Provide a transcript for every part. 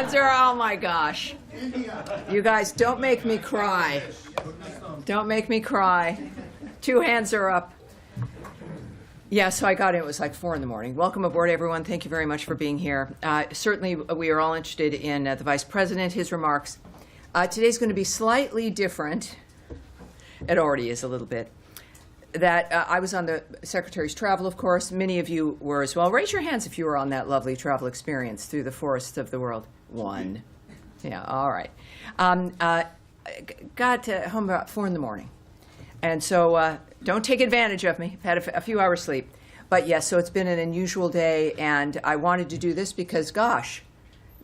hands are, oh my gosh. You guys, don't make me cry. Don't make me cry. 2 hands are up. Yeah, so I got in. It was like 4 in the morning. Welcome aboard, everyone. Thank you very much for being here. Certainly, we are all interested in the Vice President, his remarks. Today's going to be slightly different. It already is a little bit. I was on the Secretary's travel, of course. Many of you were as well. Raise your hands if you were on that lovely travel experience through the forests of the world. 1. Yeah, all right. Got home about 4 in the morning. And so don't take advantage of me. I've had a few hours sleep. But yes, so it's been an unusual day, and I wanted to do this because, gosh,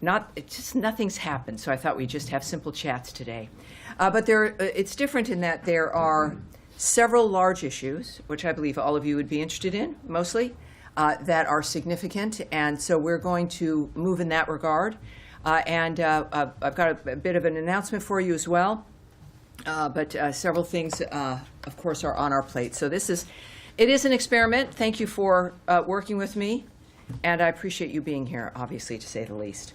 nothing's happened. So I thought we'd just have simple chats today. But it's different in that there are several large issues, which I believe all of you would be interested in, mostly, that are significant. And so we're going to move in that regard. And I've got a bit of an announcement for you as well. But several things, of course, are on our plate. So it is an experiment. Thank you for working with me. And I appreciate you being here, obviously, to say the least.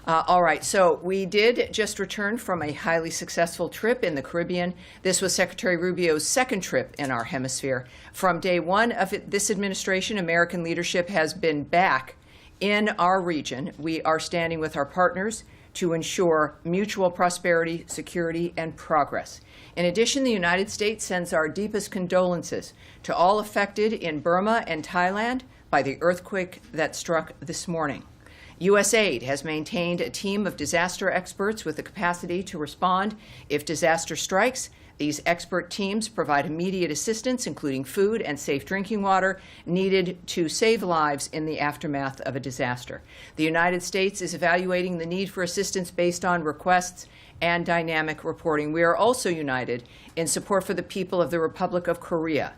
All right, so we did just return from a highly successful trip in the Caribbean. This was Secretary Rubio's 2nd trip in our hemisphere. From day 1 of this administration, American leadership has been back in our region. We are standing with our partners to ensure mutual prosperity, security, and progress. In addition, the United States sends our deepest condolences to all affected in Burma and Thailand by the earthquake that struck this morning. USAID has maintained a team of disaster experts with the capacity to respond if disaster strikes. These expert teams provide immediate assistance, including food and safe drinking water, needed to save lives in the aftermath of a disaster. The United States is evaluating the need for assistance based on requests and dynamic reporting. We are also united in support for the people of the Republic of Korea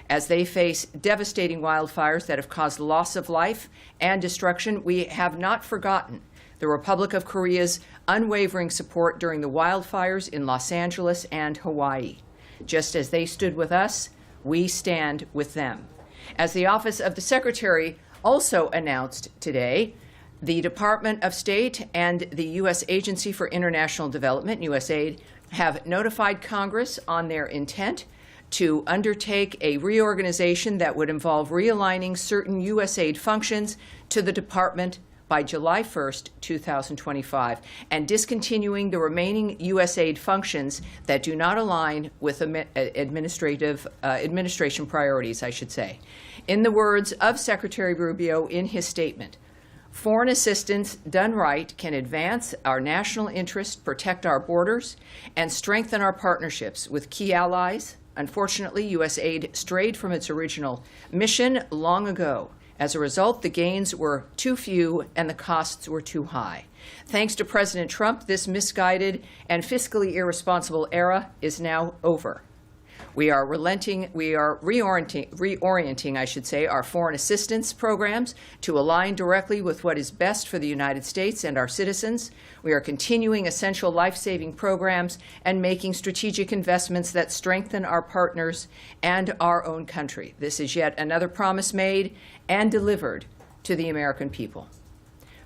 as they face devastating wildfires that have caused loss of life and destruction. We have not forgotten the Republic of Korea's unwavering support during the wildfires in Los Angeles and Hawaii. Just as they stood with us, we stand with them. As the Office of the Secretary also announced today, the Department of State and the U.S. Agency for International Development, USAID, have notified Congress on their intent to undertake a reorganization that would involve realigning certain USAID functions to the department by July 1st, 2025, and discontinuing the remaining USAID functions that do not align with administration priorities, I should say. In the words of Secretary Rubio in his statement, foreign assistance done right can advance our national interest, protect our borders, and strengthen our partnerships with key allies. Unfortunately, USAID strayed from its original mission long ago. As a result, the gains were too few and the costs were too high. Thanks to President Trump, this misguided and fiscally irresponsible era is now over. We are reorienting, I should say, our foreign assistance programs to align directly with what is best for the United States and our citizens. We are continuing essential life-saving programs and making strategic investments that strengthen our partners and our own country. This is yet another promise made and delivered to the American people.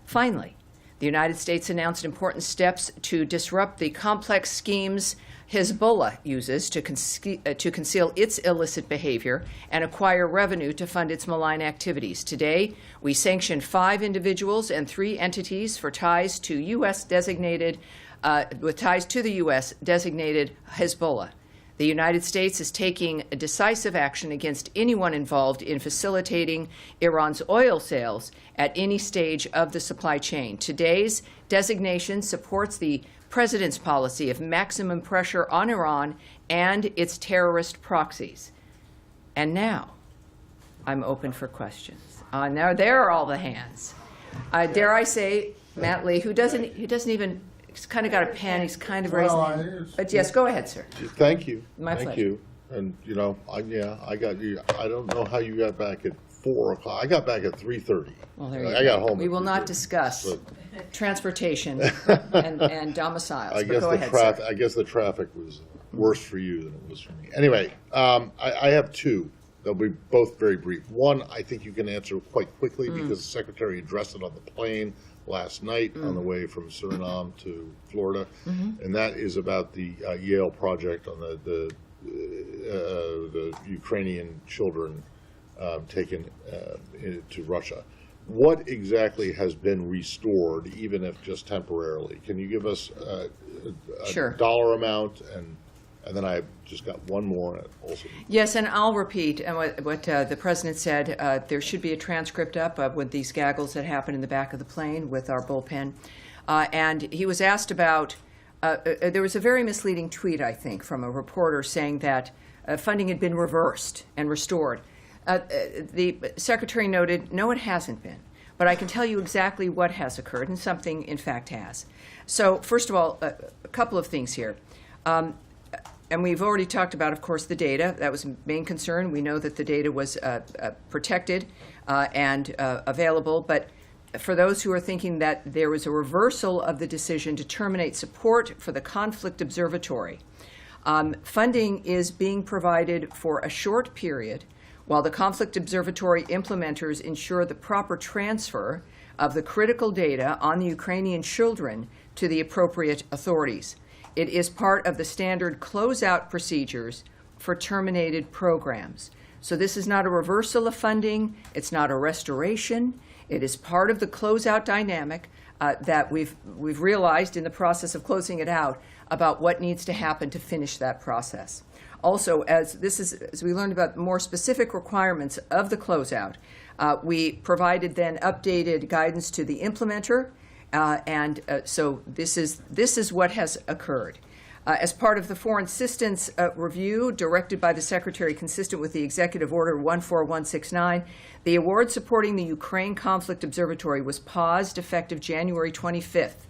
Finally, the United States announced important steps to disrupt the complex schemes Hezbollah uses to conceal its illicit behavior and acquire revenue to fund its malign activities. Today, we sanctioned 5 individuals and 3 entities for ties to the U.S. designated Hezbollah. The United States is taking decisive action against anyone involved in facilitating Iran's oil sales at any stage of the supply chain. Today's designation supports the President's policy of maximum pressure on Iran and its terrorist proxies. And now, I'm open for questions. Now there are all the hands. Dare I say, Matt Lee, who doesn't even, he's kind of got a pen, he's kind of raising it. But yes, go ahead, sir. Thank you. My pleasure. Thank you. And, you know, I got you. I don't know how you got back at 4 o'clock. I got back at 3:30. Well, there you I got home. We will not discuss transportation and domiciles. I guess go ahead, sir. I guess the traffic was worse for you than it was for me. Anyway, I have 2. They'll be both very brief. One, I think you can answer quite quickly because the Secretary addressed it on the plane. last night on the way from Suriname to Florida, and that is about the Yale project on the Ukrainian children taken to Russia. What exactly has been restored, even if just temporarily? Can you give us a Sure. dollar amount? And then I just got one more also. Yes, and I'll repeat what the president said. There should be a transcript up of with these gaggles that happened in the back of the plane with our bullpen. And he was asked about, there was a very misleading tweet, I think, from a reporter saying that funding had been reversed and restored. The secretary noted, no, it hasn't been. But I can tell you exactly what has occurred, and something, in fact, has. So, first of all, a couple of things here. And we've already talked about, of course, the data. That was a main concern. We know that the data was protected and available. But for those who are thinking that there was a reversal of the decision to terminate support for the Conflict Observatory, funding is being provided for a short period while the Conflict Observatory implementers ensure the proper transfer of the critical data on the Ukrainian children to the appropriate authorities. It is part of the standard closeout procedures for terminated programs. So this is not a reversal of funding. It's not a restoration. It is part of the closeout dynamic that we've realized in the process of closing it out about what needs to happen to finish that process. Also, as we learned about more specific requirements of the closeout, we provided then updated guidance to the implementer. So this is what has occurred. As part of the foreign assistance review directed by the Secretary consistent with the Executive Order 14169, the award supporting the Ukraine Conflict Observatory was paused effective January 25th.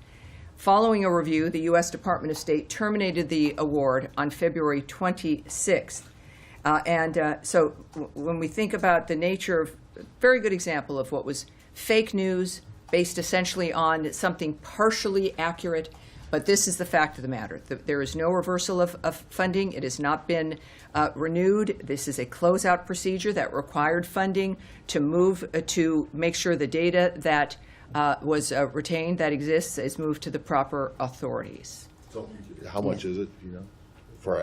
Following a review, the U.S. Department of State terminated the award on February 26th. So when we think about the nature of, a very good example of what was fake news, based essentially on something partially accurate, but this is the fact of the matter. There is no reversal of funding. It has not been renewed. This is a closeout procedure that required funding to move to make sure the data that was retained, that exists, is moved to the proper authorities. So how much is it, do you know? For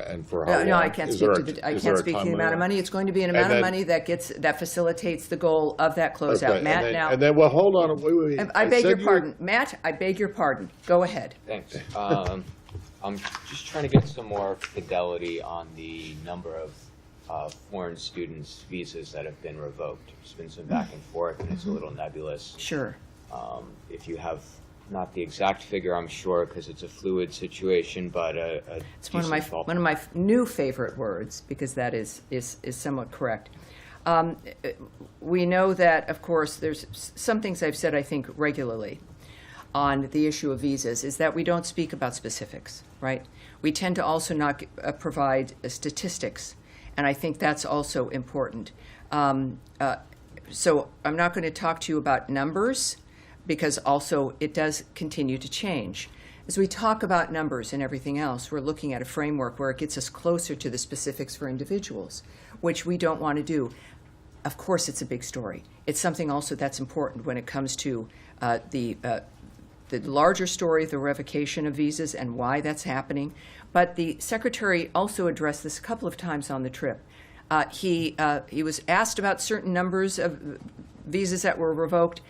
how long? No, I can't Is speak there to a- the. I is there can't a speak to time the amount of limit? money. It's going to be an And amount of then- money that facilitates the goal of that closeout. Okay, Matt, and then, now. and then, well, hold on, wait. I beg said your you- pardon, Matt. I beg your pardon. Go ahead. Thanks. I'm just trying to get some more fidelity on the number of foreign students' visas that have been revoked. There's been some back and forth, and it's a little nebulous. Sure. If you have not the exact figure, I'm sure, because it's a fluid situation, but It's one of my new favorite words, because that is somewhat correct. We know that, of course, there's some things I've said, I think, regularly on the issue of visas, is that we don't speak about specifics, right? We tend to also not provide statistics, and I think that's also important. So I'm not going to talk to you about numbers, because also it does continue to change. As we talk about numbers and everything else, we're looking at a framework where it gets us closer to the specifics for individuals, which we don't want to do. Of course, it's a big story. It's something also that's important when it comes to the larger story of the revocation of visas and why that's happening. But the Secretary also addressed this a couple of times on the trip. He was asked about certain numbers of visas that were revoked.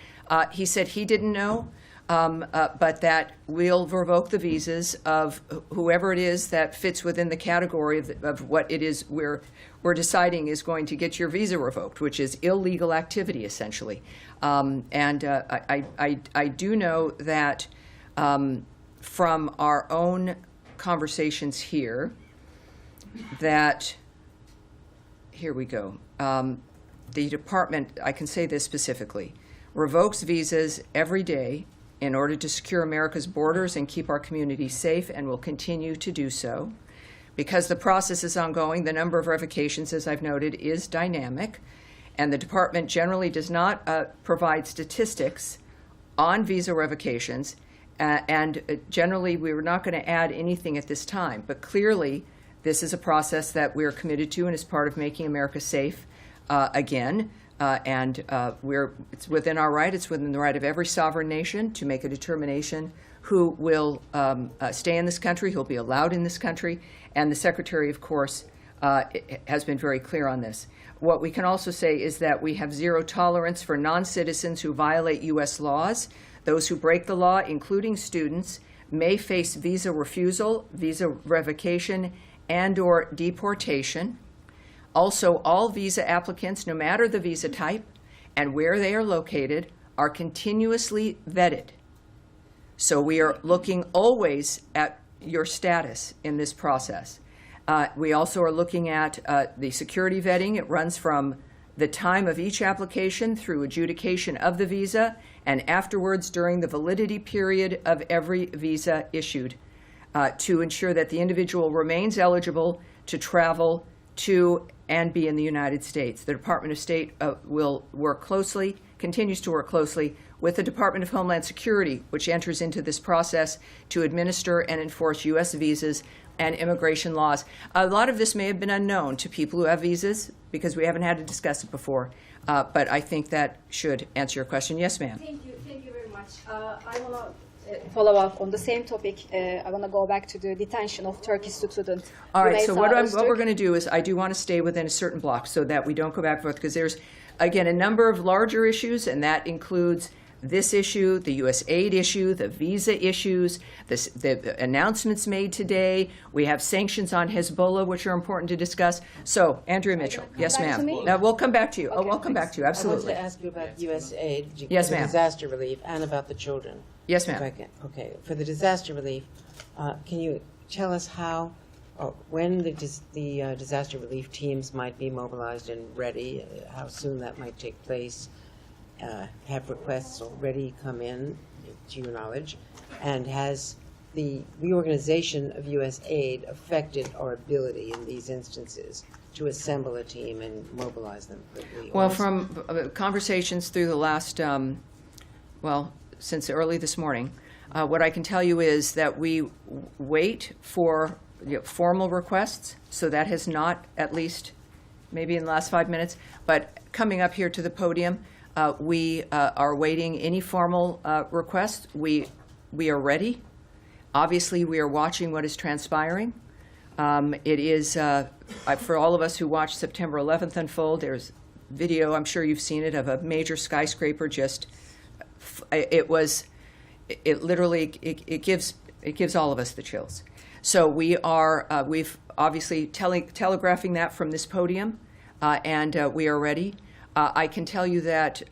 He said he didn't know, but that we'll revoke the visas of whoever it is that fits within the category of what it is we're deciding is going to get your visa revoked, which is illegal activity, essentially. I do know that from our own conversations here, that, here we go, the department, I can say this specifically, revokes visas every day in order to secure America's borders and keep our communities safe, and will continue to do so. Because the process is ongoing, the number of revocations, as I've noted, is dynamic, and the department generally does not provide statistics on visa revocations, and generally we're not going to add anything at this time. But clearly, this is a process that we're committed to and is part of making America safe again. It's within our right, it's within the right of every sovereign nation to make a determination who will stay in this country, who will be allowed in this country, and the Secretary, of course, has been very clear on this. What we can also say is that we have zero tolerance for non-citizens who violate U.S. laws. Those who break the law, including students, may face visa refusal, visa revocation, and/or deportation. Also, all visa applicants, no matter the visa type and where they are located, are continuously vetted. So we are looking always at your status in this process. We also are looking at the security vetting. It runs from the time of each application through adjudication of the visa and afterwards during the validity period of every visa issued to ensure that the individual remains eligible to travel to and be in the United States. The Department of State will work closely, continues to work closely with the Department of Homeland Security, which enters into this process to administer and enforce U.S. visas and immigration laws. A lot of this may have been unknown to people who have visas because we haven't had to discuss it before, but I think that should answer your question. Yes, ma'am. Thank you very much. I want to follow up on the same topic. I want to go back to the detention of Turkish student. All right, so what Rümeysa we're Öztürk. going to do is I do want to stay within a certain block so that we don't go back and forth, because there's, again, a number of larger issues, and that includes this issue, the U.S. aid issue, the visa issues, the announcements made today. We have sanctions on Hezbollah, which are important to discuss. So, Andrea Mitchell. Yes, back to ma'am. me? Now, we'll come back to you. Okay, we'll come back to you, I absolutely. wanted to ask you about U.S. aid. Yes, for the ma'am. disaster relief and about the children. Yes, If I ma'am. can. Okay, for the disaster relief, can you tell us how, or when the disaster relief teams might be mobilized and ready, how soon that might take place? Have requests already come in, to your knowledge? And has the reorganization of U.S. aid affected our ability in these instances to assemble a team and mobilize them quickly? Well, from conversations through the last, since early this morning, what I can tell you is that we wait for formal requests, so that has not, at least maybe in the last 5 minutes, but coming up here to the podium, we are waiting any formal requests. We are ready. Obviously, we are watching what is transpiring. It is, for all of us who watched September 11th unfold, there's video, I'm sure you've seen it, of a major skyscraper just, it gives all of us the chills. So we've obviously telegraphing that from this podium, and we are ready. I can tell you that,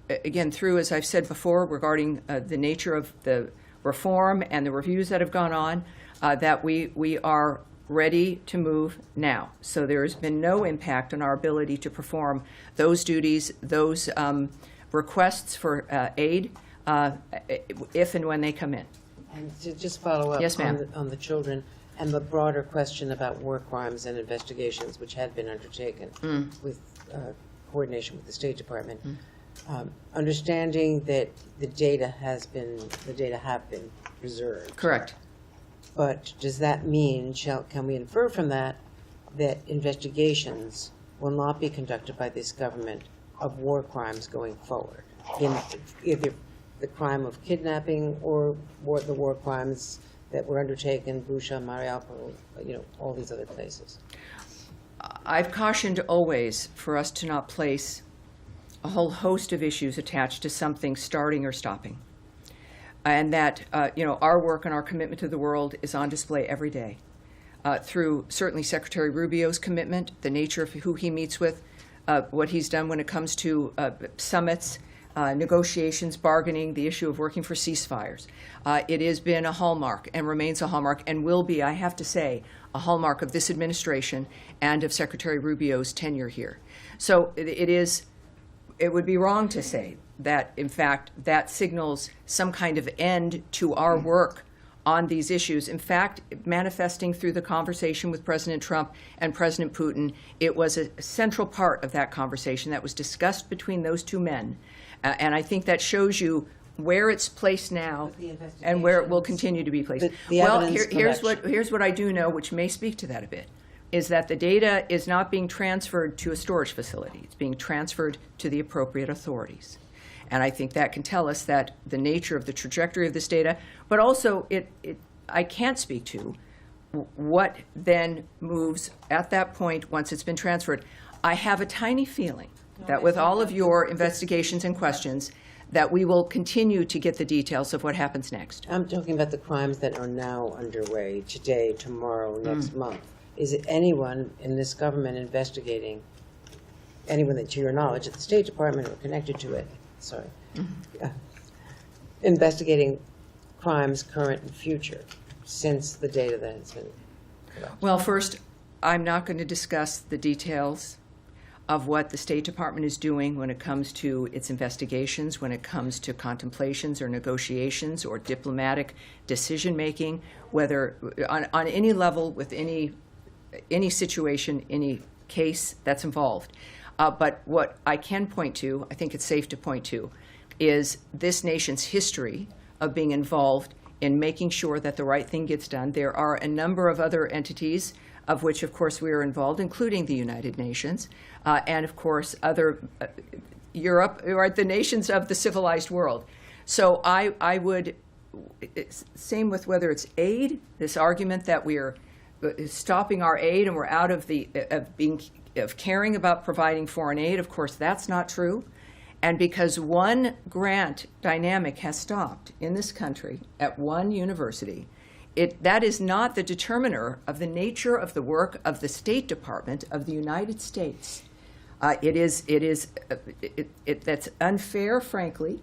again, through, as I've said before, regarding the nature of the reform and the reviews that have gone on, that we are ready to move now. So there has been no impact on our ability to perform those duties, those requests for aid, if and when they come in. And to just follow up Yes, ma'am. on the children and the broader question about war crimes and investigations, which had been undertaken with coordination with the State Department, understanding that the data have been preserved. Correct. But does that mean, can we infer from that investigations will not be conducted by this government of war crimes going forward, in either the crime of kidnapping or the war crimes that were undertaken, Busha, Mariupol, all these other places? I've cautioned always for us to not place a whole host of issues attached to something starting or stopping. And that, our work and our commitment to the world is on display every day through certainly Secretary Rubio's commitment, the nature of who he meets with, what he's done when it comes to summits, negotiations, bargaining, the issue of working for ceasefires. It has been a hallmark and remains a hallmark and will be, I have to say, a hallmark of this administration and of Secretary Rubio's tenure here. So it would be wrong to say that, in fact, that signals some kind of end to our work on these issues. In fact, manifesting through the conversation with President Trump and President Putin, it was a central part of that conversation that was discussed between those two men. And I think that shows you where it's placed now and where it will continue to be placed. But the Well, evidence here's collection. what I do know, which may speak to that a bit. is that the data is not being transferred to a storage facility. It's being transferred to the appropriate authorities. And I think that can tell us that the nature of the trajectory of this data, but also I can't speak to what then moves at that point once it's been transferred. I have a tiny feeling that with all of your investigations and questions, that we will continue to get the details of what happens next. I'm talking about the crimes that are now underway, today, tomorrow, next month. Is it anyone in this government investigating, anyone that, to your knowledge, at the State Department or connected to it, investigating crimes current and future since the data that has been collected? Well, first, I'm not going to discuss the details of what the State Department is doing when it comes to its investigations, when it comes to contemplations or negotiations or diplomatic decision-making, whether on any level with any situation, any case that's involved. But what I can point to, I think it's safe to point to, is this nation's history of being involved in making sure that the right thing gets done. There are a number of other entities of which, of course, we are involved, including the United Nations, and, of course, other Europe, or the nations of the civilized world. So I would, same with whether it's aid, this argument that we are stopping our aid and we're out of of caring about providing foreign aid. Of course, that's not true. And because one grant dynamic has stopped in this country at one university, that is not the determiner of the nature of the work of the State Department of the United States. That's unfair, frankly,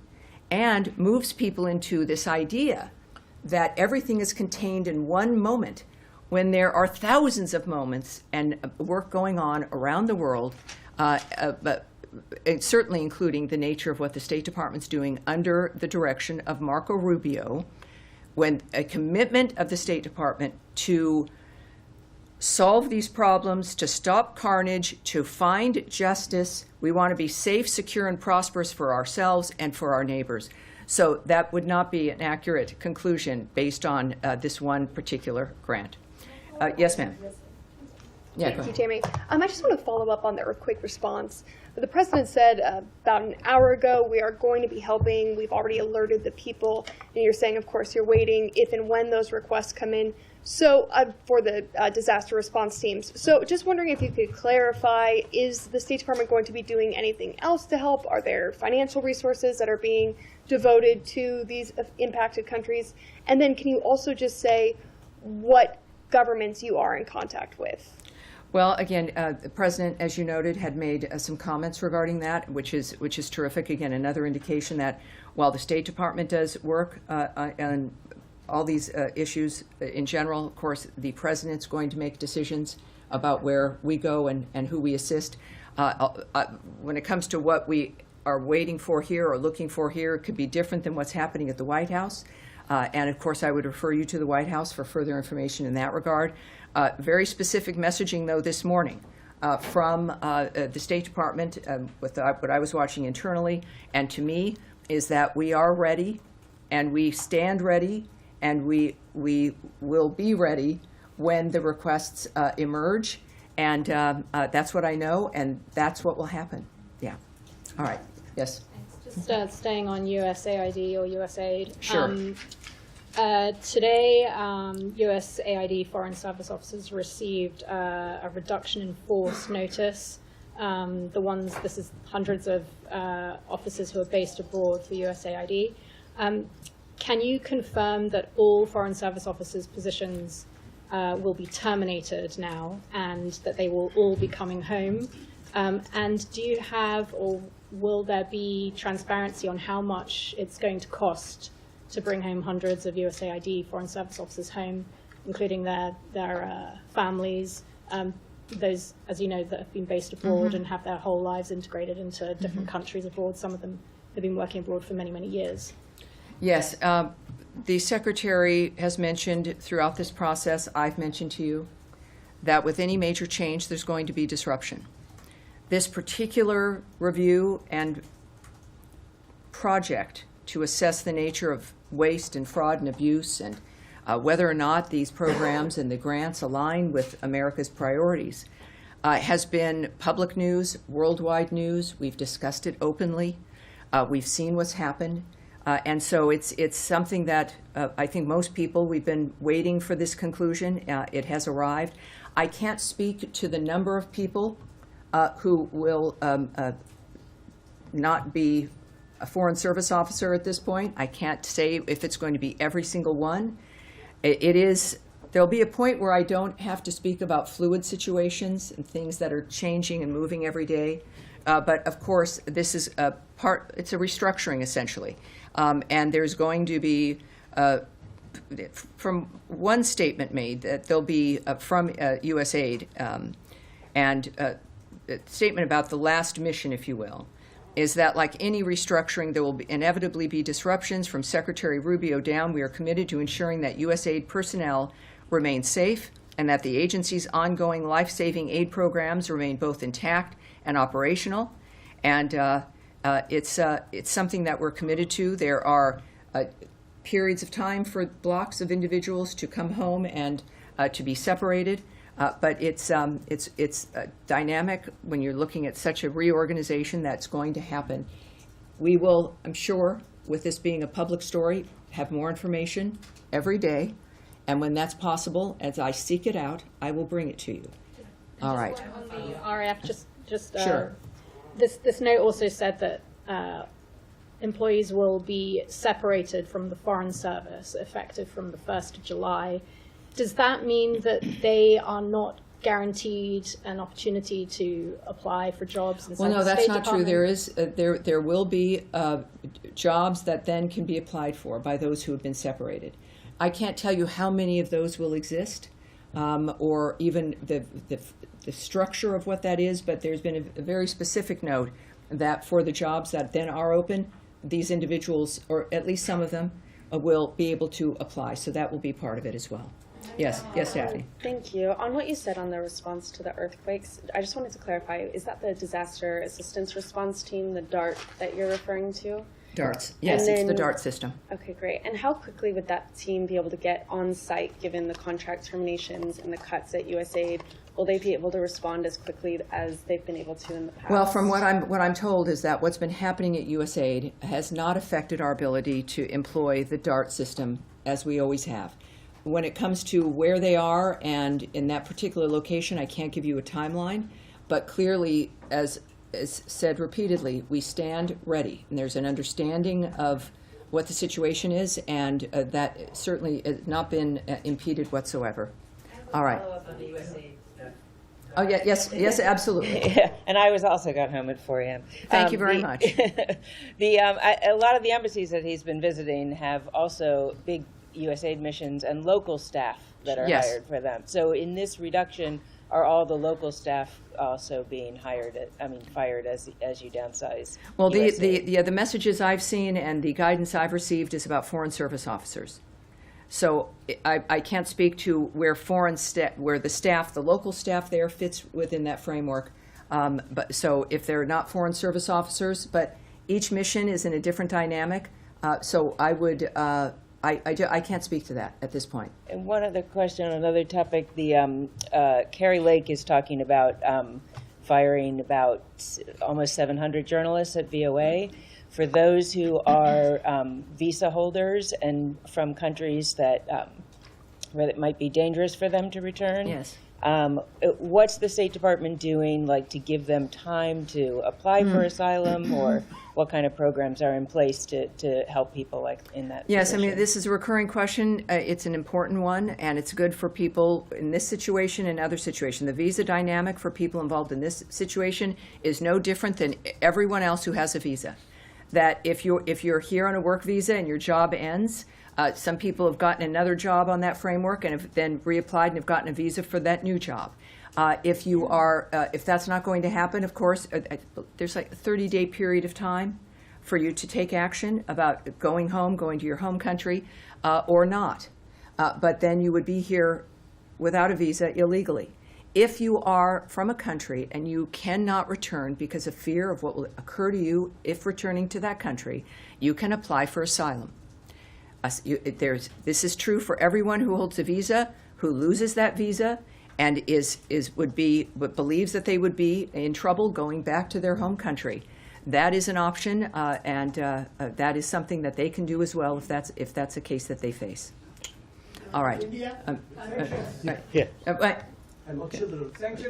and moves people into this idea that everything is contained in one moment when there are thousands of moments and work going on around the world, but certainly including the nature of what the State Department's doing under the direction of Marco Rubio, when a commitment of the State Department to solve these problems, to stop carnage, to find justice. We want to be safe, secure, and prosperous for ourselves and for our neighbors. So that would not be an accurate conclusion based on this one particular grant. Yes, ma'am. Yeah, go Thank you, ahead. Jamie. I just want to follow up on that quick response. The president said about an hour ago, we are going to be helping. We've already alerted the people. And you're saying, of course, you're waiting if and when those requests come in. So for the disaster response teams. So just wondering if you could clarify, is the State Department going to be doing anything else to help? Are there financial resources that are being devoted to these impacted countries? And then can you also just say what governments you are in contact with? Well, again, the president, as you noted, had made some comments regarding that, which is terrific. Again, another indication that while the State Department does work on all these issues in general, of course, the president's going to make decisions about where we go and who we assist. When it comes to what we are waiting for here or looking for here, it could be different than what's happening at the White House. And of course, I would refer you to the White House for further information in that regard. Very specific messaging, though, this morning from the State Department, with what I was watching internally, and to me, is that we are ready, and we stand ready, and we will be ready when the requests emerge. And that's what I know, and that's what will happen. Yeah. All right. Yes. Just staying on USAID or USAID. Sure. Today, USAID Foreign Service Officers received a reduction in force notice. This is hundreds of officers who are based abroad for USAID. Can you confirm that all Foreign Service Officers' positions will be terminated now and that they will all be coming home? And do you have, or will there be transparency on how much it's going to cost to bring home hundreds of USAID Foreign Service Officers home, including their families, those, as you know, that have been based abroad and have their whole lives integrated into different countries abroad? Some of them have been working abroad for many, many years. Yes. The Secretary has mentioned throughout this process, I've mentioned to you, that with any major change, there's going to be disruption. This particular review and project to assess the nature of waste and fraud and abuse and whether or not these programs and the grants align with America's priorities has been public news, worldwide news. We've discussed it openly. We've seen what's happened. And so it's something that I think most people, we've been waiting for this conclusion. It has arrived. I can't speak to the number of people who will not be a Foreign Service officer at this point. I can't say if it's going to be every single one. There'll be a point where I don't have to speak about fluid situations and things that are changing and moving every day. But of course, this is it's a restructuring essentially. And there's going to be, from one statement made, that there'll be from USAID, and a statement about the last mission, if you will, is that like any restructuring, there will inevitably be disruptions. From Secretary Rubio down, we are committed to ensuring that USAID personnel remain safe and that the agency's ongoing life-saving aid programs remain both intact and operational. And it's something that we're committed to. There are periods of time for blocks of individuals to come home and to be separated. But it's dynamic when you're looking at such a reorganization that's going to happen. We will, I'm sure, with this being a public story, have more information every day. And when that's possible, as I seek it out, I will bring it to you. All right. On the RAF, just Sure. This note also said that employees will be separated from the Foreign Service effective from the 1st of July. Does that mean that they are not guaranteed an opportunity to apply for jobs inside Well, no, the that's State not true. Department? There will be jobs that then can be applied for by those who have been separated. I can't tell you how many of those will exist, or even the structure of what that is, but there's been a very specific note that for the jobs that then are open, these individuals, or at least some of them, will be able to apply. So that will be part of it as well. Yes, Daphne. Thank you. On what you said on the response to the earthquakes, I just wanted to clarify, is that the Disaster Assistance Response Team, the DART, that you're referring to? DARTs. Yes, And it's the then- DART system. Okay, great. And how quickly would that team be able to get on site, given the contract terminations and the cuts at USAID? Will they be able to respond as quickly as they've been able to in the past? Well, from what I'm told is that what's been happening at USAID has not affected our ability to employ the DART system as we always have. When it comes to where they are and in that particular location, I can't give you a timeline, but clearly, as said repeatedly, we stand ready, and there's an understanding of what the situation is, and that certainly has not been impeded whatsoever. All right. Oh, yeah, yes, absolutely. Yeah, and I was also got home at 4 a.m. Thank you very much. A lot of the embassies that he's been visiting have also big USAID missions and local staff that are Yes. hired for them. So in this reduction, are all the local staff also being fired as you downsize? Well, USAID? the messages I've seen and the guidance I've received is about Foreign Service officers. So I can't speak to where the local staff there fits within that framework. But so if they're not Foreign Service officers, but each mission is in a different dynamic. So I would. I can't speak to that at this point. And one other question on another topic, Carrie Lake is talking about firing about almost 700 journalists at VOA. For those who are visa holders and from countries that where it might be dangerous for them to return. Yes. What's the State Department doing, like, to give them time to apply for asylum, or what kind of programs are in place to help people like in that Yes, position? I mean, this is a recurring question. It's an important one, and it's good for people in this situation and other situations. The visa dynamic for people involved in this situation is no different than everyone else who has a visa. That if you're here on a work visa and your job ends, some people have gotten another job on that framework and have then reapplied and have gotten a visa for that new job. If that's not going to happen, of course, there's like a 30-day period of time for you to take action about going home, going to your home country, or not. But then you would be here without a visa illegally. If you are from a country and you cannot return because of fear of what will occur to you if returning to that country, you can apply for asylum. This is true for everyone who holds a visa, who loses that visa, and believes that they would be in trouble going back to their home country. That is an option, and that is something that they can do as well if that's a case that they face. All right.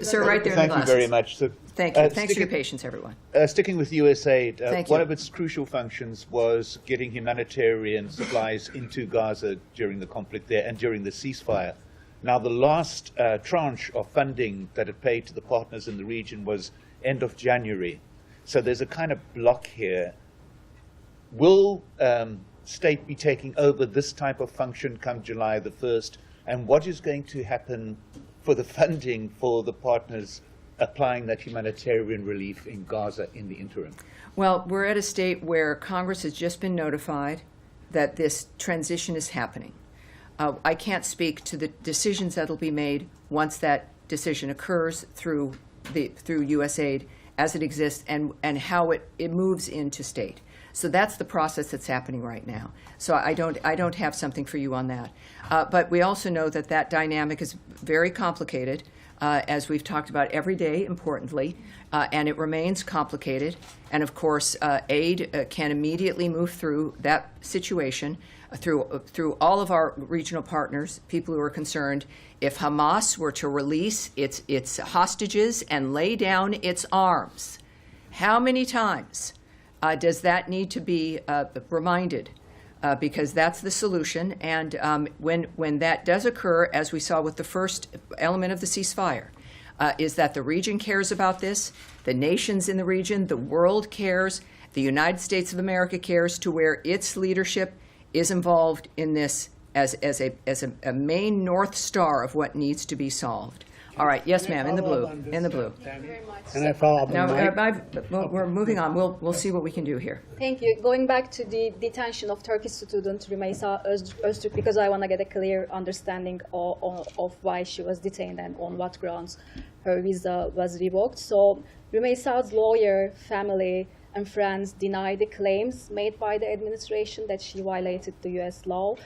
Sir, right there in the Thank you glasses. very much. So, Thank you. Thanks for your patience, everyone. Sticking with USAID, Thank one you. of its crucial functions was getting humanitarian supplies into Gaza during the conflict there and during the ceasefire. Now, the last tranche of funding that it paid to the partners in the region was end of January. So there's a kind of block here. Will state be taking over this type of function come July the 1st? And what is going to happen for the funding for the partners applying that humanitarian relief in Gaza in the interim? Well, we're at a state where Congress has just been notified that this transition is happening. I can't speak to the decisions that will be made once that decision occurs through USAID as it exists and how it moves into state. So that's the process that's happening right now. So I don't have something for you on that. But we also know that dynamic is very complicated, as we've talked about every day, importantly, and it remains complicated. And of course, aid can immediately move through that situation through all of our regional partners, people who are concerned. If Hamas were to release its hostages and lay down its arms, how many times does that need to be reminded? Because that's the solution. And when that does occur, as we saw with the first element of the ceasefire, is that the region cares about this, the nations in the region, the world cares, the United States of America cares, to where its leadership is involved in this as a main North Star of what needs to be solved. All right, yes, ma'am, in the blue, in the blue. Thank you very much. Can I follow up on No, Mike? we're moving on. We'll see what we can do here. Thank you. Going back to the detention of Turkish student Rümeysa Öztürk, because I want to get a clear understanding of why she was detained and on what grounds her visa was revoked. So Rümeysa's lawyer, family, and friends deny the claims made by the administration that she violated the U.S. law.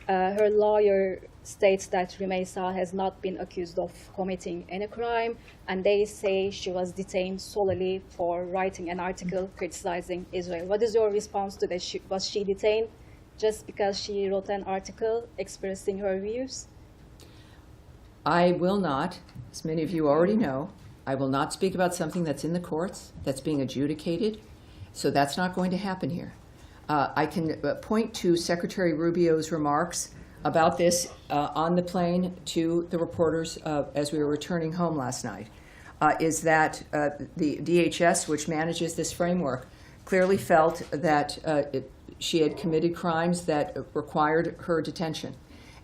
Her lawyer states that Rümeysa has not been accused of committing any crime, and they say she was detained solely for writing an article criticizing Israel. What is your response to that? Was she detained just because she wrote an article expressing her views? I will not, as many of you already know, I will not speak about something that's in the courts, that's being adjudicated, so that's not going to happen here. I can point to Secretary Rubio's remarks about this on the plane to the reporters as we were returning home last night, is that the DHS, which manages this framework, clearly felt that she had committed crimes that required her detention.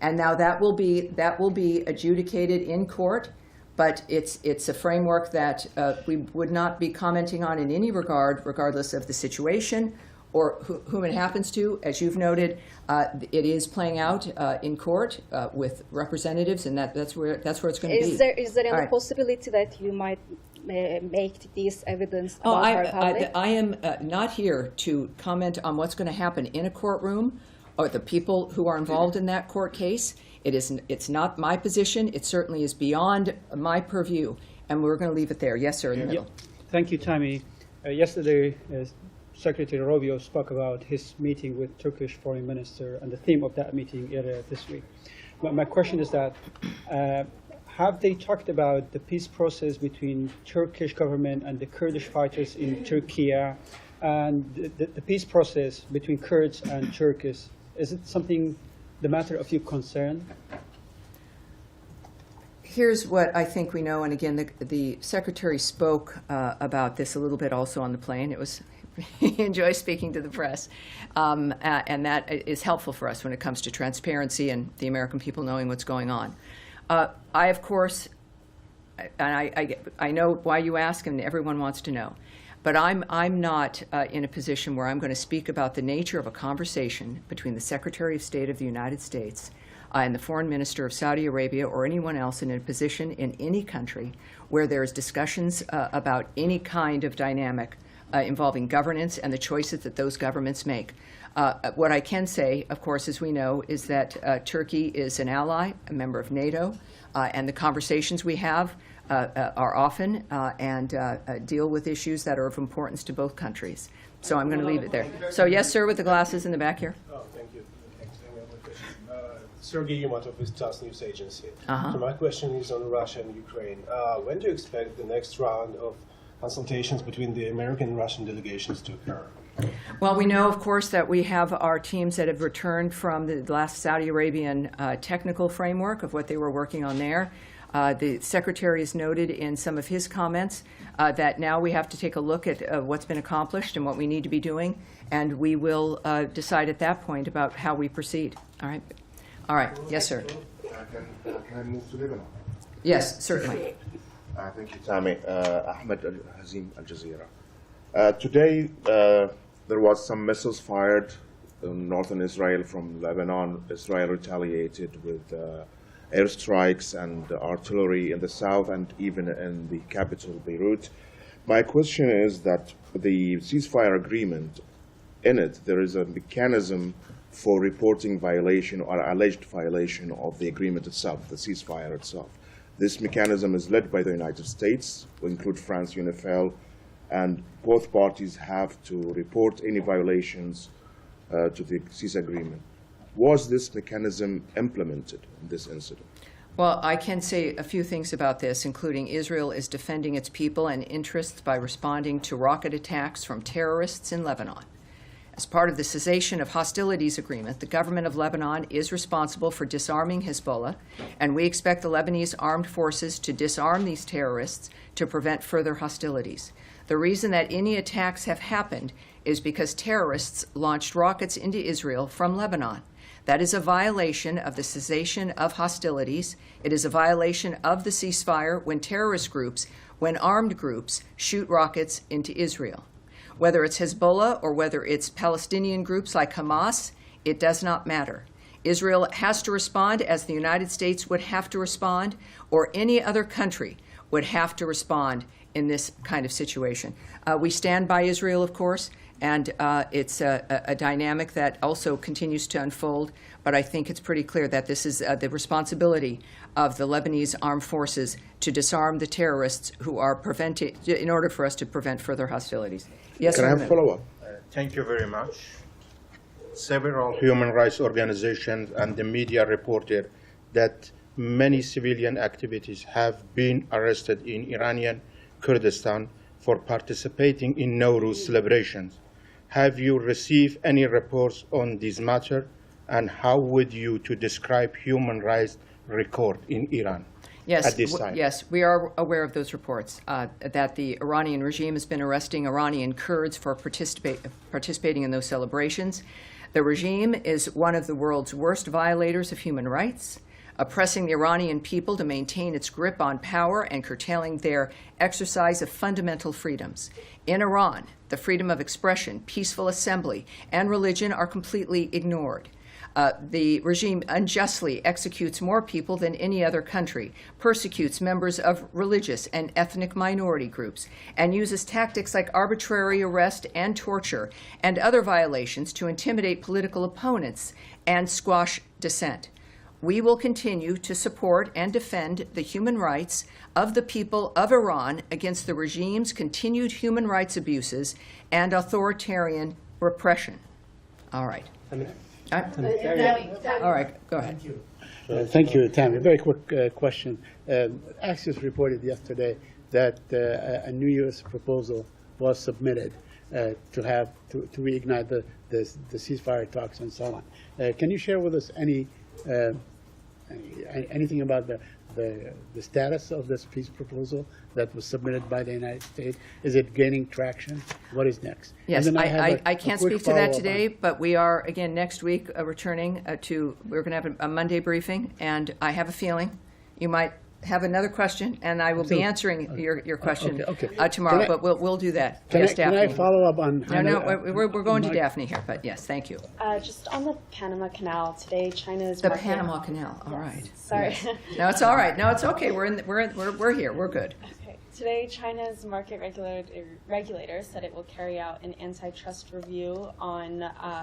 And now that will be adjudicated in court, but it's a framework that we would not be commenting on in any regard, regardless of the situation or whom it happens to. As you've noted, it is playing out in court with representatives, and that's where it's going to be. Is there any All right. possibility that you might make this evidence about her public? I am not here to comment on what's going to happen in a courtroom or the people who are involved in that court case. It's not my position. It certainly is beyond my purview, and we're going to leave it there. Yes, sir, in the middle. Thank you, Tammy. Yesterday, Secretary Rubio spoke about his meeting with Turkish Foreign Minister and the theme of that meeting earlier this week. My question is that have they talked about the peace process between Turkish government and the Kurdish fighters in Turkey, and the peace process between Kurds and Turks? Is it something, the matter of your concern? Here's what I think we know, and again, the Secretary spoke about this a little bit also on the plane. It was he enjoys speaking to the press, and that is helpful for us when it comes to transparency and the American people knowing what's going on. I, of course, and I know why you ask, and everyone wants to know, but I'm not in a position where I'm going to speak about the nature of a conversation between the Secretary of State of the United States and the Foreign Minister of Saudi Arabia or anyone else in a position in any country where there's discussions about any kind of dynamic involving governance and the choices that those governments make. What I can say, of course, as we know, is that Turkey is an ally, a member of NATO, and the conversations we have are often and deal with issues that are of importance to both countries. So I'm going to leave it there. So yes, sir, with the glasses in the back here. Oh, thank you. Thanks. Sergey Yumatov with TASS News Agency. Uh-huh. So my question is on Russia and Ukraine. When do you expect the next round of consultations between the American and Russian delegations to occur? Well, we know, of course, that we have our teams that have returned from the last Saudi Arabian technical framework of what they were working on there. The Secretary has noted in some of his comments that now we have to take a look at what's been accomplished and what we need to be doing, and we will decide at that point about how we proceed. All right? All right. Yes, sir. Can I move to Lebanon? Yes, certainly. Thank you, Tammy. Ahmed Hazim, Al Jazeera. Today, there was some missiles fired in northern Israel from Lebanon. Israel retaliated with airstrikes and artillery in the south and even in the capital, Beirut. My question is that the ceasefire agreement, in it, there is a mechanism for reporting violation or alleged violation of the agreement itself, the ceasefire itself. This mechanism is led by the United States, will include France, UNIFIL, and both parties have to report any violations to the cease agreement. Was this mechanism implemented in this incident? Well, I can say a few things about this, including Israel is defending its people and interests by responding to rocket attacks from terrorists in Lebanon. As part of the cessation of hostilities agreement, the government of Lebanon is responsible for disarming Hezbollah, and we expect the Lebanese armed forces to disarm these terrorists to prevent further hostilities. The reason that any attacks have happened is because terrorists launched rockets into Israel from Lebanon. That is a violation of the cessation of hostilities. It is a violation of the ceasefire when terrorist groups, when armed groups, shoot rockets into Israel. Whether it's Hezbollah or whether it's Palestinian groups like Hamas, it does not matter. Israel has to respond as the United States would have to respond, or any other country would have to respond in this kind of situation. We stand by Israel, of course, and it's a dynamic that also continues to unfold, but I think it's pretty clear that this is the responsibility of the Lebanese armed forces to disarm the terrorists who are preventing, in order for us to prevent further hostilities. Yes, Can I have a follow-up? Thank you very much. Several human rights organizations and the media reported that many civilian activities have been arrested in Iranian Kurdistan for participating in Nowruz celebrations. Have you received any reports on this matter, and how would you to describe human rights record in Iran? Yes, at this time? Yes, we are aware of those reports, that the Iranian regime has been arresting Iranian Kurds for participating in those celebrations. The regime is one of the world's worst violators of human rights, oppressing the Iranian people to maintain its grip on power and curtailing their exercise of fundamental freedoms. In Iran, the freedom of expression, peaceful assembly, and religion are completely ignored. The regime unjustly executes more people than any other country, persecutes members of religious and ethnic minority groups, and uses tactics like arbitrary arrest and torture and other violations to intimidate political opponents and squash dissent. We will continue to support and defend the human rights of the people of Iran against the regime's continued human rights abuses and authoritarian repression. All right. All right, go ahead. Thank you, Tammy. A very quick question. Axios reported yesterday that a new U.S. proposal was submitted to reignite the ceasefire talks and so on. Can you share with us anything about the status of this peace proposal that was submitted by the United States? Is it gaining traction? What is next? Yes, I can't speak to that today, on... but we are, again, next week returning we're going to have a Monday briefing, and I have a feeling you might have another question, and I will be answering your question tomorrow, but we'll do that. Can I follow up on... we're going to Daphne here, but yes, thank you. Just on the Panama Canal, today China's... The Panama Canal, all right. Sorry. Yes. No, it's all right. No, it's okay. We're here. We're good. Okay. Today, China's market regulator said it will carry out an antitrust review on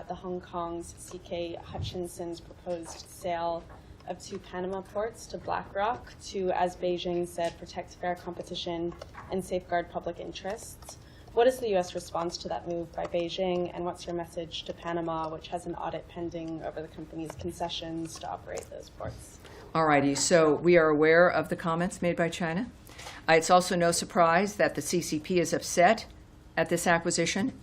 the Hong Kong's CK Hutchinson's proposed sale of 2 Panama ports to BlackRock to, as Beijing said, protect fair competition and safeguard public interests. What is the U.S. response to that move by Beijing, and what's your message to Panama, which has an audit pending over the company's concessions to operate those ports? All righty, so we are aware of the comments made by China. It's also no surprise that the CCP is upset at this acquisition,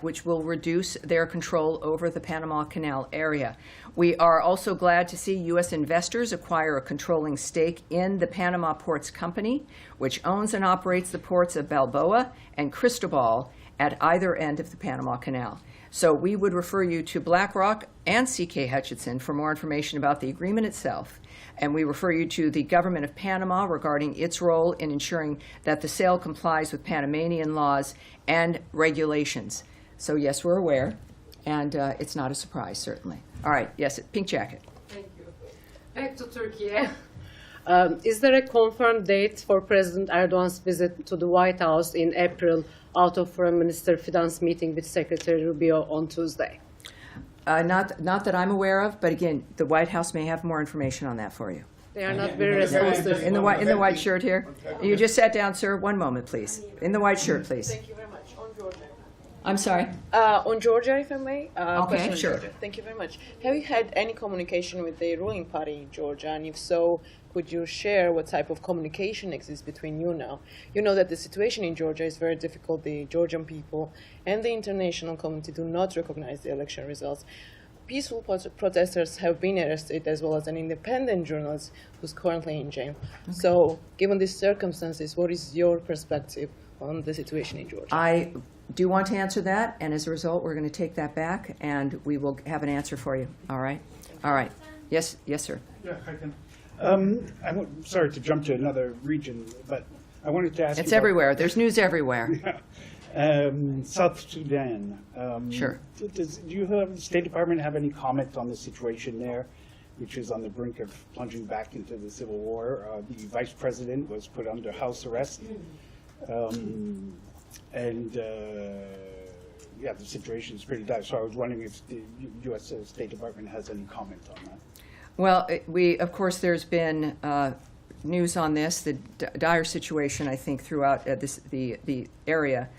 which will reduce their control over the Panama Canal area. We are also glad to see U.S. investors acquire a controlling stake in the Panama Ports Company, which owns and operates the ports of Balboa and Cristobal at either end of the Panama Canal. So we would refer you to BlackRock and CK Hutchison for more information about the agreement itself. And we refer you to the government of Panama regarding its role in ensuring that the sale complies with Panamanian laws and regulations. So yes, we're aware, and it's not a surprise, certainly. All right, yes, pink jacket. Thank you. Back to Turkey. Is there a confirmed date for President Erdogan's visit to the White House in April out of Foreign Minister Fidan's meeting with Secretary Rubio on Tuesday? Not that I'm aware of, but again, the White House may have more information on that for you. They are not very responsive. In the white shirt here? You just sat down, sir. One moment, please. In the white shirt, please. Thank you very much. On Georgia. I'm sorry? On Georgia, if I may. Okay, sure. Georgia. Thank you very much. Have you had any communication with the ruling party in Georgia? And if so, could you share what type of communication exists between you now? You know that the situation in Georgia is very difficult. The Georgian people and the international community do not recognize the election results. Peaceful protesters have been arrested, as well as an independent journalist who's currently in jail. Okay. So, given these circumstances, what is your perspective on the situation in Georgia? I do want to answer that, and as a result, we're going to take that back, and we will have an answer for you. All right? All right. Yes, sir. Yeah, I can. I'm sorry to jump to another region, but I wanted to ask you It's everywhere. There's news everywhere. South Sudan. Sure. Do you have the State Department have any comment on the situation there, which is on the brink of plunging back into the civil war? The vice president was put under house arrest, and the situation is pretty dire. So I was wondering if the U.S. State Department has any comment on that. Well, of course, there's been news on this, the dire situation, I think, throughout the area.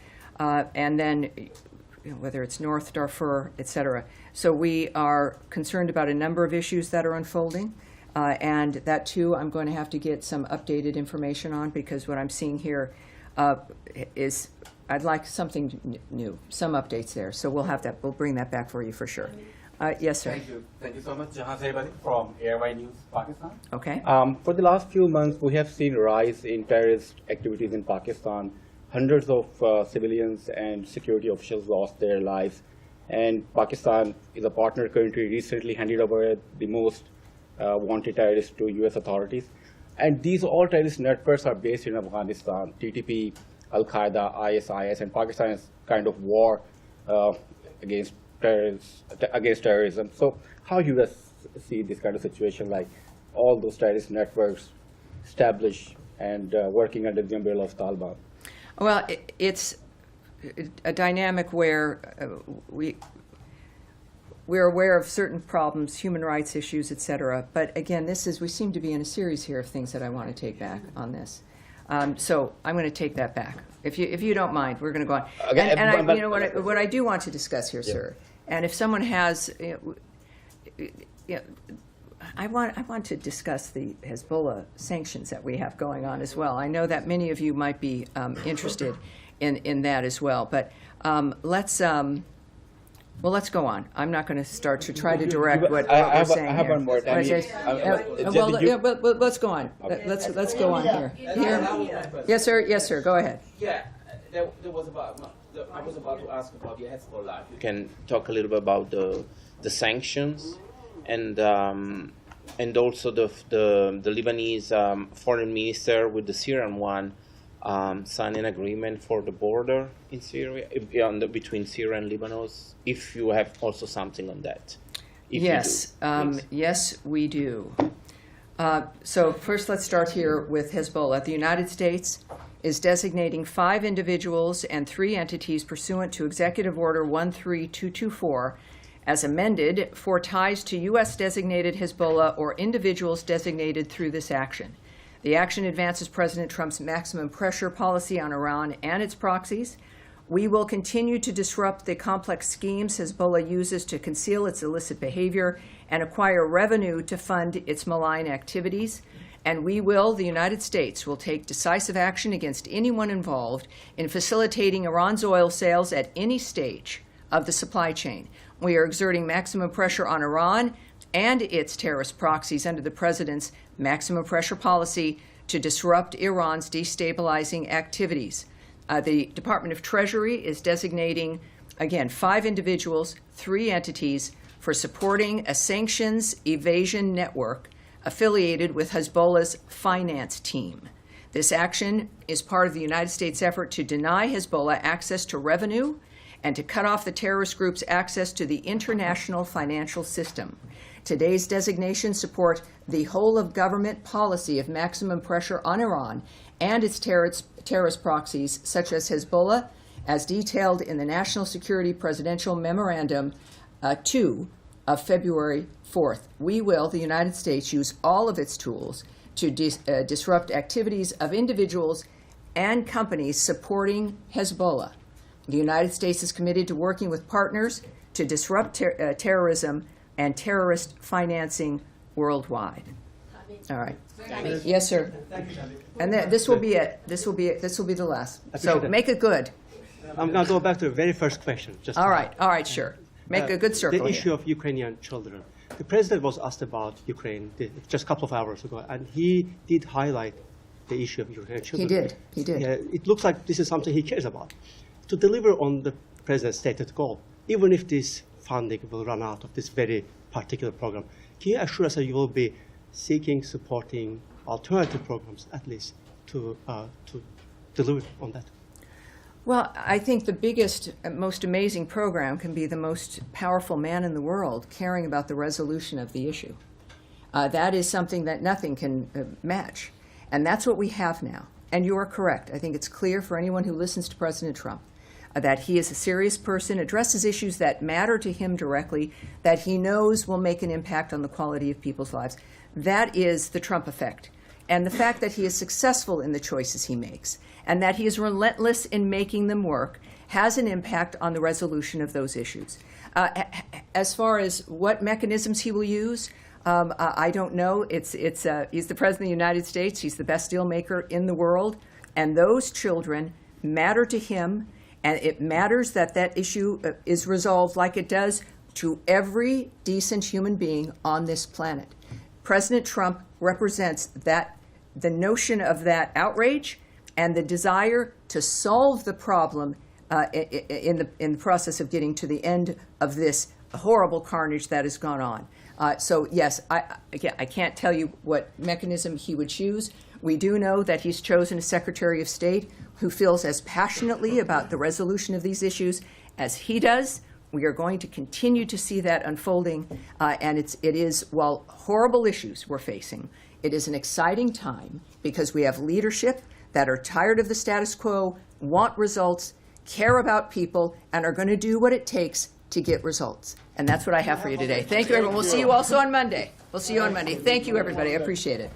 And then whether it's North Darfur, et cetera. So we are concerned about a number of issues that are unfolding. And that, too, I'm going to have to get some updated information on, because what I'm seeing here is I'd like something new, some updates there. So we'll have that. We'll bring that back for you for sure. Yes, sir. Thank you. Thank you so much, Jahan Saibali from Airway News, Pakistan. Okay. For the last few months, we have seen a rise in terrorist activities in Pakistan. Hundreds of civilians and security officials lost their lives. And Pakistan is a partner country, recently handed over the most wanted terrorists to U.S. authorities. And these all terrorist networks are based in Afghanistan, TTP, Al-Qaeda, ISIS, and Pakistan is kind of war against terrorism. So how you guys see this kind of situation, like all those terrorist networks established and working under the umbrella of Taliban? Well, it's a dynamic where we're aware of certain problems, human rights issues, et cetera. But again, we seem to be in a series here of things that I want to take back on this. So I'm going to take that back. If you don't mind, we're going to go on. Okay, and what I do want to discuss here, sir, and if someone has, I want to discuss the Hezbollah sanctions that we have going on as well. I know that many of you might be interested in that as well. But let's go on. I'm not going to start to try to direct what we're saying here. I have one more. Let's go on. Let's go on here. Yes, sir. Yes, sir. Go ahead. Yeah, there was I was about to ask about the Hezbollah. You can talk a little bit about the sanctions and also the Lebanese foreign minister with the Syrian one signed an agreement for the border in Syria between Syria and Lebanon. If you have also something on that. Yes, yes, we do. So first, let's start here with Hezbollah. The United States is designating 5 individuals and 3 entities pursuant to Executive Order 13224 as amended for ties to U.S. designated Hezbollah or individuals designated through this action. The action advances President Trump's maximum pressure policy on Iran and its proxies. We will continue to disrupt the complex schemes Hezbollah uses to conceal its illicit behavior and acquire revenue to fund its malign activities. And we will, the United States, will take decisive action against anyone involved in facilitating Iran's oil sales at any stage of the supply chain. We are exerting maximum pressure on Iran and its terrorist proxies under the President's maximum pressure policy to disrupt Iran's destabilizing activities. The Department of Treasury is designating, again, 5 individuals, 3 entities for supporting a sanctions evasion network affiliated with Hezbollah's finance team. This action is part of the United States' effort to deny Hezbollah access to revenue and to cut off the terrorist group's access to the international financial system. Today's designations support the whole-of-government policy of maximum pressure on Iran and its terrorist proxies, such as Hezbollah, as detailed in the National Security Presidential Memorandum 2 of February 4th. We will, the United States, use all of its tools to disrupt activities of individuals and companies supporting Hezbollah. The United States is committed to working with partners to disrupt terrorism and terrorist financing worldwide. All right. Yes, sir. And this will be it. This will be the last. So make it good. I'm going to go back to the very first question. All right, sure. Make a good circle. The issue of Ukrainian children. The president was asked about Ukraine just a couple of hours ago, and he did highlight the issue of Ukrainian children. He did. It looks like this is something he cares about. To deliver on the president's stated goal, even if this funding will run out of this very particular program, can you assure us that you will be seeking, supporting alternative programs, at least, to deliver on that? Well, I think the biggest, most amazing program can be the most powerful man in the world caring about the resolution of the issue. That is something that nothing can match. And that's what we have now. And you are correct. I think it's clear for anyone who listens to President Trump that he is a serious person, addresses issues that matter to him directly, that he knows will make an impact on the quality of people's lives. That is the Trump effect. And the fact that he is successful in the choices he makes and that he is relentless in making them work has an impact on the resolution of those issues. As far as what mechanisms he will use, I don't know. He's the President of the United States. He's the best deal maker in the world. And those children matter to him. And it matters that that issue is resolved like it does to every decent human being on this planet. President Trump represents the notion of that outrage and the desire to solve the problem in the process of getting to the end of this horrible carnage that has gone on. So yes, I can't tell you what mechanism he would choose. We do know that he's chosen a Secretary of State who feels as passionately about the resolution of these issues as he does. We are going to continue to see that unfolding, and it is, while horrible issues we're facing, it is an exciting time because we have leadership that are tired of the status quo, want results, care about people, and are going to do what it takes to get results. And that's what I have for you today. Thank you, everyone. We'll see you also on Monday. We'll see you on Monday. Thank you, everybody. I appreciate it.